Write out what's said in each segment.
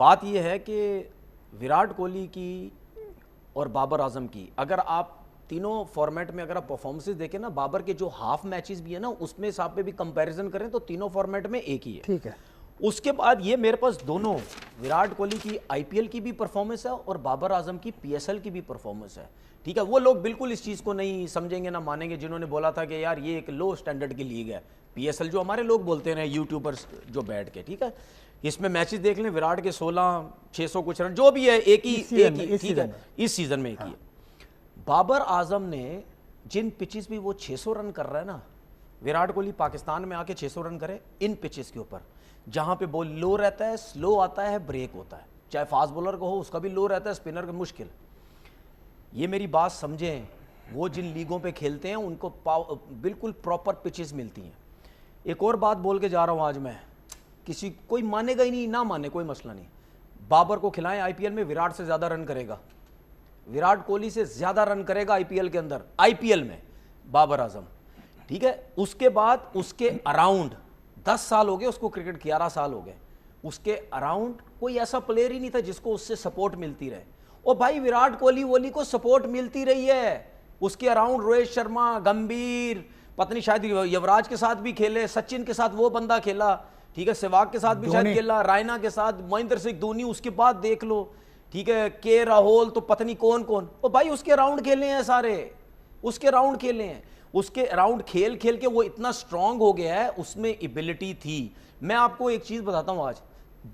بات یہ ہے کہ وراٹ کوہلی کی اور بابر اعظم کی اگر آپ تینوں فارمیٹ میں اگر آپ پرفارمنسز دیکھیں نا، بابر کے جو ہاف میچز بھی ہیں نا اس میں حساب پہ بھی کمپیریزن کریں تو تینوں فارمیٹ میں ایک ہی ہے. ٹھیک ہے. اس کے بعد یہ میرے پاس دونوں وراٹ کوہلی کی آئی پی ایل کی بھی پرفارمنس ہے اور بابر اعظم کی پی ایس ایل کی بھی پرفارمنس ہے. ٹھیک ہے، وہ لوگ بالکل اس چیز کو نہیں سمجھیں گے نہ مانیں گے جنہوں نے بولا تھا کہ یار یہ ایک لو سٹینڈرڈ کی لیگ ہے پی ایس ایل، جو ہمارے لوگ بولتے ہیں یوٹیوبرز جو بیٹھ کے. ٹھیک ہے، اس میں میچز دیکھ لیں، وراٹ کے 16,600 کچھ رن جو بھی ہے ایک ہی ٹھیک ہے اس سیزن میں ایک ہی ہے. بابر اعظم نے جن پچز بھی وہ 600 رن کر رہا ہے نا، وراٹ کوہلی پاکستان میں آ کے 600 رن کرے ان پچز کے اوپر جہاں پہ بال لو رہتا ہے، سلو آتا ہے، بریک ہوتا ہے، چاہے فاسٹ بولر کو ہو اس کا بھی لو رہتا ہے، اسپنر کا مشکل. یہ میری بات سمجھیں، وہ جن لیگوں پہ کھیلتے ہیں ان کو بالکل پراپر پچز ملتی ہیں. ایک اور بات بول کے جا رہا ہوں آج میں، کسی کوئی مانے گا ہی نہیں، نہ مانے کوئی مسئلہ نہیں. بابر کو کھلائیں آئی پی ایل میں، وراٹ سے زیادہ رن کرے گا، وراٹ کوہلی سے زیادہ رن کرے گا آئی پی ایل کے اندر، آئی پی ایل میں بابر اعظم. ٹھیک ہے، اس کے بعد اس کے اراؤنڈ 10 سال ہو گئے اس کو کرکٹ، 11 سال ہو گئے اس کے اراؤنڈ کوئی ایسا پلیئر ہی نہیں تھا جس کو اس سے سپورٹ ملتی رہے. اور بھائی وراٹ کوہلی کو سپورٹ ملتی رہی ہے، اس کے اراؤنڈ روہت شرما، گمبھیر، پتنی شاید یوراج کے ساتھ بھی کھیلے، سچن کے ساتھ وہ بندہ کھیلا، ٹھیک ہے، سہواگ کے ساتھ بھی شاید کھیلا، رائنا کے ساتھ، مہندر سنگھ دھونی، اس کے بعد دیکھ لو، ٹھیک ہے، کے راہول، تو پتہ نہیں کون کون. اور بھائی اس کے راؤنڈ کھیلے ہیں سارے، اس کے راؤنڈ کھیلے ہیں، اس کے راؤنڈ کھیل کھیل کے وہ اتنا سٹرونگ ہو گیا ہے، اس میں ایبلٹی تھی. میں آپ کو ایک چیز بتاتا ہوں، آج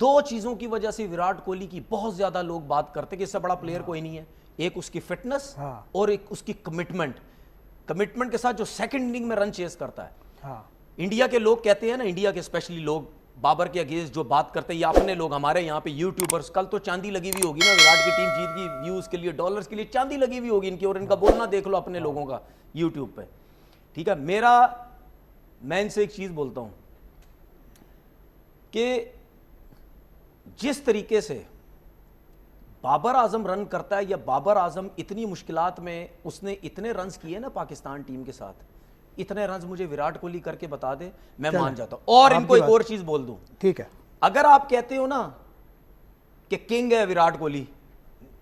2 چیزوں کی وجہ سے وراٹ کوہلی کی بہت زیادہ لوگ بات کرتے کہ اس سے بڑا پلیئر کوئی نہیں ہے. ایک اس کی فٹنس اور ایک اس کی کمٹمنٹ کے ساتھ جو سیکنڈ اننگ میں رن چیز کرتا ہے. انڈیا کے لوگ کہتے ہیں نا، انڈیا کے اسپیشلی لوگ بابر کے اگینسٹ جو بات کرتے ہیں، یا اپنے لوگ ہمارے یہاں پہ یوٹیوبرز، کل تو چاندی لگی ہوئی ہوگی نا، وراٹ کی ٹیم جیت گئی، ویوز کے لیے، ڈالرز کے لیے چاندی لگی ہوئی ہوگی ان کی، اور ان کا بولنا دیکھ لو اپنے لوگوں کا یوٹیوب پہ. ٹھیک ہے، میں ان سے ایک چیز بولتا ہوں کہ جس طریقے سے بابر اعظم رن کرتا ہے، یا بابر اعظم اتنی مشکلات میں اس نے اتنے رنز کیے نا پاکستان ٹیم کے ساتھ، اتنے رنز مجھے وراٹ کوہلی کر کے بتا دے میں مان جاتا ہوں. اور ان کو ایک اور چیز بول دوں، ٹھیک ہے، اگر آپ کہتے ہو نا کہ کنگ ہے وراٹ کوہلی،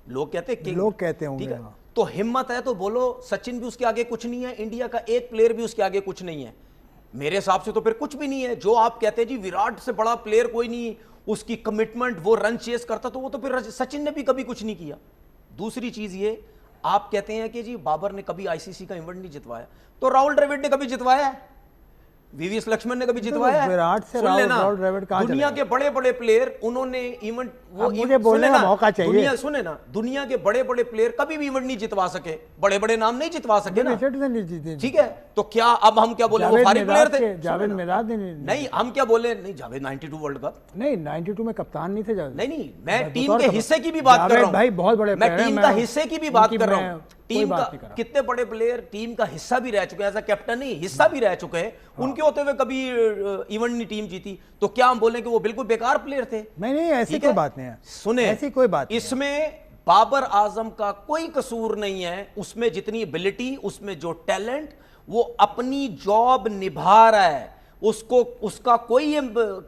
لوگ کہتے ہیں کنگ، لوگ کہتے ہوں ٹھیک گے، ہے، تو ہمت ہے تو بولو سچن بھی اس کے آگے کچھ نہیں ہے، انڈیا کا ایک پلیئر بھی اس کے آگے کچھ نہیں ہے. میرے حساب سے تو پھر کچھ بھی نہیں ہے. جو آپ کہتے ہیں جی وراٹ سے بڑا پلیئر کوئی نہیں، اس کی کمٹمنٹ، وہ رن چیز کرتا، تو وہ تو پھر سچن نے بھی کبھی کچھ نہیں کیا. دوسری چیز یہ، آپ کہتے ہیں کہ جی بابر نے کبھی آئی سی سی کا ایونٹ نہیں جتوایا، تو راہل ڈراوڈ نے کبھی جتوایا ہے، وی وی ایس لکشمن نے کبھی جتوایا ہے. وراٹ سے راہل ڈراوڈ کہاں چلے دنیا کے بڑے بڑے پلیئر انہوں نے ایونٹ، وہ مجھے بولنے کا موقع چاہیے، سنیں نا، دنیا کے بڑے بڑے پلیئر کبھی بھی ایونٹ نہیں جتوا سکے، بڑے بڑے نام نہیں جتوا سکے نا. ٹھیک ہے، تو کیا اب ہم کیا بولیں وہ فارغ پلیئر تھے؟ جاوید میراد نہیں، ہم کیا بولیں، نہیں جاوید 92 ورلڈ کپ، نہیں 92 میں کپتان نہیں تھے جاوید. نہیں میں ٹیم کے حصے کی بھی بات کر رہا ہوں بھائی، بہت بڑے میں ٹیم کا حصے کی بھی بات کر رہا ہوں. ٹیم کا کتنے بڑے پلیئر ٹیم کا حصہ بھی رہ چکے ہیں، ایز اے کیپٹن نہیں، حصہ بھی رہ چکے ہیں، ان کے ہوتے ہوئے کبھی ایونٹ نہیں ٹیم جیتی، تو کیا ہم بولیں کہ وہ بالکل بیکار پلیئر تھے؟ نہیں، ایسی کوئی بات نہیں ہے. سنیں، ایسی کوئی بات اس میں بابر اعظم کا کوئی قصور نہیں ہے. اس میں جتنی ایبلٹی، اس میں جو ٹیلنٹ، وہ اپنی جاب نبھا رہا ہے، اس کا کوئی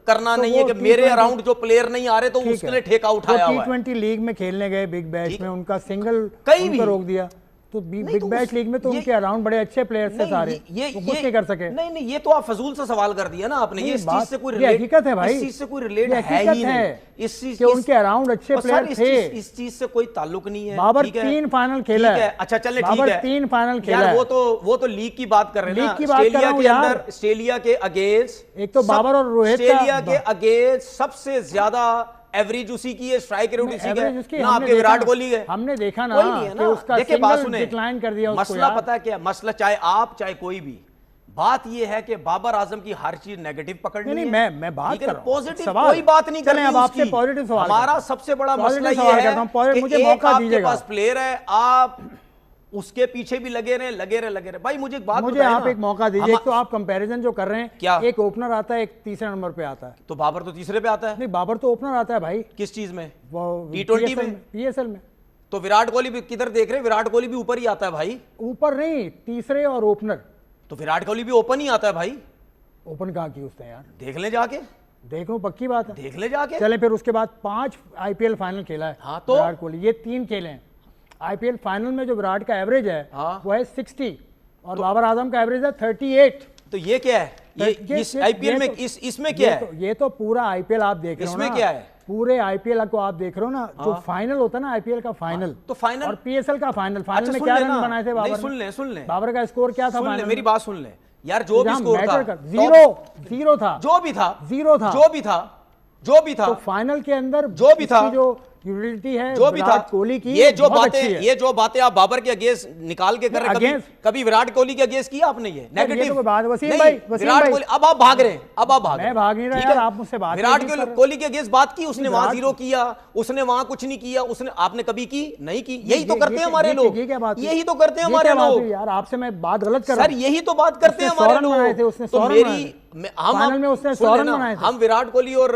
کرنا نہیں ہے کہ میرے اراؤنڈ جو پلیئر نہیں آ رہے تو اس نے ٹھیکہ اٹھایا ہوا ہے. T20 لیگ میں کھیلنے گئے بگ بیش میں، ان کا سنگل ان کو روک دیا، تو بگ بیش لیگ میں تو ان کے اراؤنڈ بڑے اچھے پلیئر تھے سارے، وہ کچھ نہیں کر سکے. نہیں، یہ تو آپ فضول سے سوال کر دیا نا آپ نے. یہ اس چیز سے کوئی حقیقت ہے بھائی، اس چیز سے کوئی ریلیٹ ہے ہی نہیں، اس چیز کہ ان کے اراؤنڈ اچھے پلیئر تھے. اس چیز سے کوئی تعلق نہیں ہے. بابر 3 فائنل کھیلا ہے. اچھا چلے ٹھیک ہے، بابر 3 فائنل کھیلا ہے. وہ تو لیگ کی بات کر رہے ہیں نا، آسٹریلیا کے اندر، آسٹریلیا کے اگینسٹ، ایک تو بابر اور روہت، آسٹریلیا کے اگینسٹ سب سے زیادہ ایوریج اسی کی ہے، اسٹرائک ریٹ اسی کا ہے نا. آپ کے وراٹ کوہلی ہے، ہم نے دیکھا نا کہ اس کا سنگل ڈکلائن کر دیا. مسئلہ پتہ ہے کیا مسئلہ، چاہے آپ چاہے کوئی بھی، بات یہ ہے کہ بابر اعظم کی ہر چیز نیگیٹو پکڑنی ہے. نہیں، میں بات کر رہا ہوں، پوزیٹو کوئی بات نہیں کرنی. اب آپ سے پوزیٹو سوال، ہمارا سب سے بڑا مسئلہ یہ ہے کہ ایک آپ کے پاس پلیئر ہے، آپ اس کے پیچھے بھی لگے رہے. بھائی مجھے ایک بات بتائیں، مجھے آپ ایک موقع دیجئے. ایک تو آپ کمپیریزن جو کر رہے ہیں، کیا ایک اوپنر آتا ہے، ایک تیسرے نمبر پہ آتا ہے، تو بابر تو تیسرے پہ آتا ہے. نہیں، بابر تو اوپنر آتا ہے بھائی. کس چیز میں؟ T20 میں، پی ایس ایل میں. تو وراٹ کوہلی بھی کدھر دیکھ رہے ہیں؟ وراٹ کوہلی بھی اوپر ہی آتا ہے بھائی. اوپر نہیں، تیسرے اور اوپنر. تو وراٹ کوہلی بھی اوپن ہی آتا ہے بھائی. اوپن کہاں کی اس نے یار، دیکھ لیں جا کے. دیکھ لو پکی بات ہے, دیکھ لے جا کے. چلے پھر اس کے بعد 5 IPL فائنل کھیلا ہے ہاں تو وراٹ کوہلی, یہ 3 کھیلے ہیں. IPL فائنل میں جو وراٹ کا ایوریج ہے وہ ہے 60 اور بابر اعظم کا ایوریج ہے 38. تو یہ کیا ہے, یہ اس IPL میں اس میں کیا ہے, یہ تو پورا IPL آپ دیکھ رہے ہو نا, اس میں کیا ہے, پورے IPL کو آپ دیکھ رہے ہو نا, جو فائنل ہوتا ہے نا IPL کا فائنل, تو فائنل اور PSL کا فائنل میں کیا رن بنائے تھے بابر نے؟ سن لیں بابر کا اسکور کیا تھا فائنل میں؟ میری بات سن لیں یار, جو بھی اسکور تھا زیرو تھا, جو بھی تھا, زیرو تھا, جو بھی تھا, تو فائنل کے اندر جو بھی تھا, جو یوٹیلٹی ہے جو بھی تھا, وراٹ کوہلی کی, یہ جو باتیں آپ بابر کے اگینسٹ نکال کے کر رہے ہیں, کبھی وراٹ کوہلی کے اگینسٹ کیا آپ نے؟ یہ نیگیٹو بات. وسیم بھائی, وراٹ کوہلی, اب آپ بھاگ رہے ہیں, میں بھاگ نہیں رہا یار, آپ مجھ سے بات. وراٹ کوہلی کے اگینسٹ بات کی, اس نے وہاں زیرو کیا, اس نے وہاں کچھ نہیں کیا, اس نے, آپ نے کبھی کی نہیں کی؟ یہی تو کرتے ہیں ہمارے لوگ, یہی تو کرتے ہیں ہمارے لوگ یار. آپ سے میں بات غلط کر رہا ہوں سر, یہی تو بات کرتے ہیں ہمارے لوگ. تو میری ہم وراٹ کوہلی اور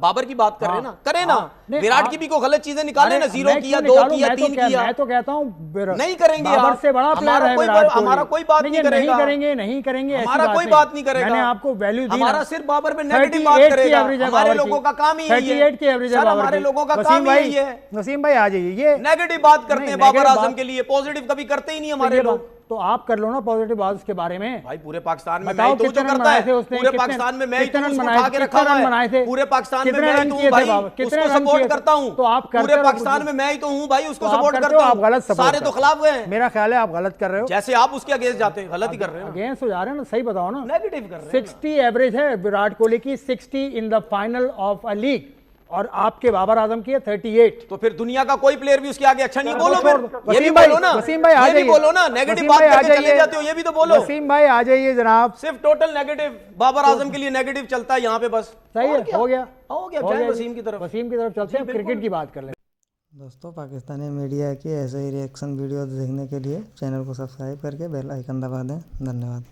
بابر کی بات کر رہے ہیں نا, کریں نا, وراٹ کی بھی کوئی غلط چیزیں نکالیں نا, 0 کیا, 2 کیا, 3 کیا. میں تو کہتا ہوں نہیں کریں گے, بابر سے بڑا پلیئر ہے وراٹ کوہلی, ہمارا کوئی بات نہیں کرے گا, نہیں کریں گے, ہمارا کوئی بات نہیں کرے گا. میں نے آپ کو ویلیو دی, ہمارا صرف بابر پہ نیگیٹو بات کرے گا. ہمارے لوگوں کا کام ہی یہی ہے, 38 کی ایوریج ہے سر, ہمارے لوگوں کا کام ہی یہی ہے. وسیم بھائی آ جائیے, یہ نیگیٹو بات کرتے ہیں بابر اعظم کے لیے, پوزیٹو کبھی کرتے ہی نہیں ہمارے لوگ. تو آپ کر لو نا پوزیٹو بات اس کے بارے میں. بھائی پورے پاکستان میں میں ہی تو جو کرتا ہے, پورے پاکستان میں میں ہی تو اس کو اٹھا کے رکھا ہوا ہے, پورے پاکستان میں میں ہی تو ہوں بھائی, اس کو سپورٹ کرتا ہوں, پورے پاکستان میں میں ہی تو ہوں بھائی, اس کو سپورٹ کرتا ہوں. سارے تو خلاف ہوئے ہیں. میرا خیال ہے آپ غلط کر رہے ہو, جیسے آپ اس کے اگینسٹ جاتے ہیں, غلط ہی کر رہے ہیں, اگینسٹ ہو جا رہے ہیں نا. صحیح بتاؤ نا, نیگیٹو کر رہے ہیں. 60 ایوریج ہے وراٹ کوہلی کی, 60 in the final of a league, اور آپ کے بابر اعظم کی ہے 38. تو پھر دنیا کا کوئی پلیئر بھی اس کے آگے اچھا نہیں بولو, پھر یہ بھی وسیم بھائی, بولو نا, وسیم بھائی آ یہ بھی جائیے, بولو نا, نیگیٹو بات کر کے چلے جاتے ہو, یہ بھی تو بولو. وسیم بھائی آ جائیے جناب, صرف ٹوٹل نیگیٹو, بابر اعظم کے لیے نیگیٹو چلتا ہے یہاں پہ بس. صحیح ہے, ہو گیا, جائیں وسیم کی طرف. وسیم کی طرف چلتے ہیں, کرکٹ کی بات کر لیں. دوستوں, پاکستانی میڈیا کی ایسے ہی ریئیکشن ویڈیوز دیکھنے کے لیے چینل کو سبسکرائب کر کے بیل آئیکن دبا دیں. دھنیہ واد.